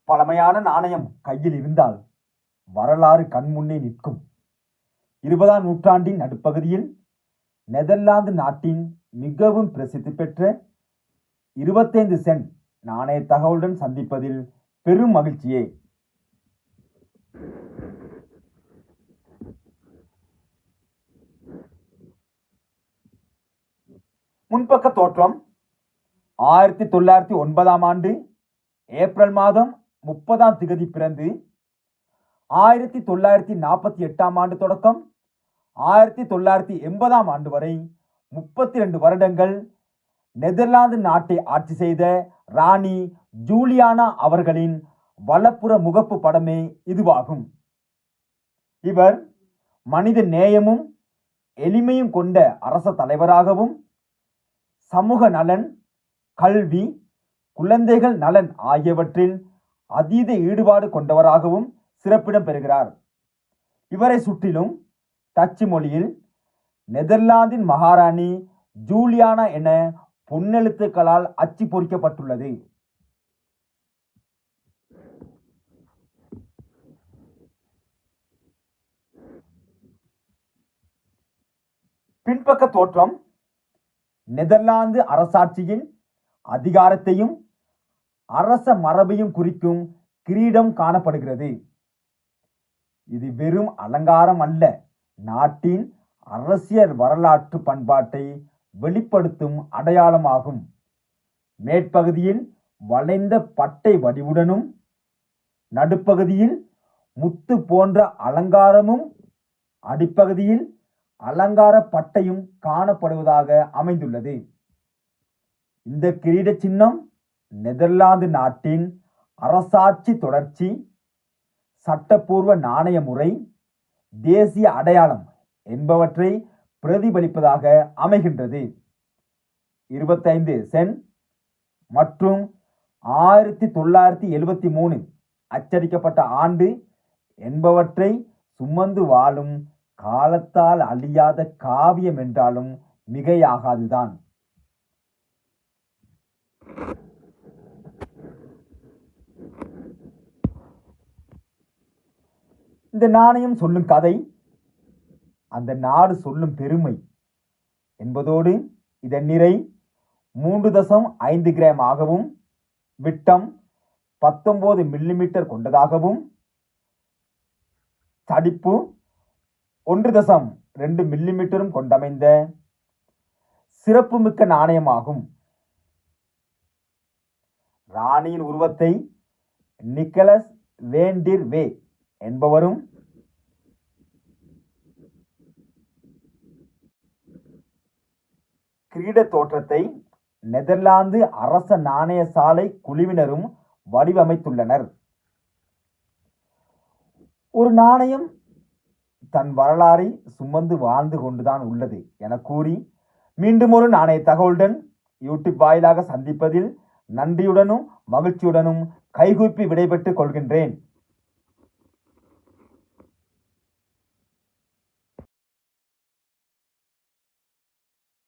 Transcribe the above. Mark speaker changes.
Speaker 1: பழமையான நாணயம் கையில் இருந்தால் வரலாறு கண்முன்னே நிற்கும். 20ஆம் நூற்றாண்டின் நடுப்பகுதியில் நெதர்லாந்து நாட்டின் மிகவும் பிரசித்தி பெற்ற 25 சென்ட் நாணய தகவலுடன் சந்திப்பதில் பெரும் மகிழ்ச்சியே. முன்பக்க தோற்றம் 1909ஆம் ஆண்டு ஏப்ரல் மாதம் 30ஆம் திகதி பிறந்து 1948ஆம் ஆண்டு தொடக்கம் 1980ஆம் ஆண்டு வரை 32 வருடங்கள் நெதர்லாந்து நாட்டை ஆட்சி செய்த ராணி ஜூலியானா அவர்களின் வலப்புற முகப்பு படமே இதுவாகும். இவர் மனித நேயமும் எளிமையும் கொண்ட அரச தலைவராகவும் சமூக நலன், கல்வி, குழந்தைகள் நலன் ஆகியவற்றில் அதீத ஈடுபாடு கொண்டவராகவும் சிறப்பிடம் பெறுகிறார். இவரை சுற்றிலும் டச்சு மொழியில் நெதர்லாந்தின் மகாராணி ஜூலியானா என பொன்னெழுத்துக்களால் அச்சு பொறிக்கப்பட்டுள்ளது. பின்பக்க தோற்றம் நெதர்லாந்து அரசாட்சியின் அதிகாரத்தையும் அரச மரபையும் குறிக்கும் கிரீடம் காணப்படுகிறது. இது வெறும் அலங்காரம் அல்ல, நாட்டின் அரசியல் வரலாற்று பண்பாட்டை வெளிப்படுத்தும் அடையாளமாகும். மேற்பகுதியில் வளைந்த பட்டை வடிவுடனும் நடுப்பகுதியில் முத்து போன்ற அலங்காரமும் அடிப்பகுதியில் அலங்கார பட்டையும் காணப்படுவதாக அமைந்துள்ளது. இந்த கிரீட சின்னம் நெதர்லாந்து நாட்டின் அரசாட்சி தொடர்ச்சி, சட்டப்பூர்வ நாணய முறை, தேசிய அடையாளம் என்பவற்றை பிரதிபலிப்பதாக அமைகின்றது. 25 சென்ட் மற்றும் 1973 அச்சடிக்கப்பட்ட ஆண்டு என்பவற்றை சுமந்து வாழும் காலத்தால் அழியாத காவியம் என்றாலும் மிகையாகாதுதான். இந்த நாணயம் சொல்லும் கதை அந்த நாடு சொல்லும் பெருமை என்பதோடு இதன் நிறை 3.5 கிராம் ஆகவும் விட்டம் 19 மில்லிமீட்டர் கொண்டதாகவும் தடிப்பு 1.2 மில்லிமீட்டரும் கொண்டமைந்த சிறப்புமிக்க நாணயமாகும். ராணியின் உருவத்தை நிக்கலஸ் வேன் டிர் வே என்பவரும் கிரீட தோற்றத்தை நெதர்லாந்து அரச நாணய சாலை குழுவினரும் வடிவமைத்துள்ளனர். ஒரு நாணயம் தன் வரலாறை சுமந்து வாழ்ந்து கொண்டுதான் உள்ளது என கூறி மீண்டும் ஒரு நாணய தகவலுடன் யூடியூப் வாயிலாக சந்திப்பதில் நன்றியுடனும் மகிழ்ச்சியுடனும் கைகூப்பி விடைபெற்றுக் கொள்கின்றேன்.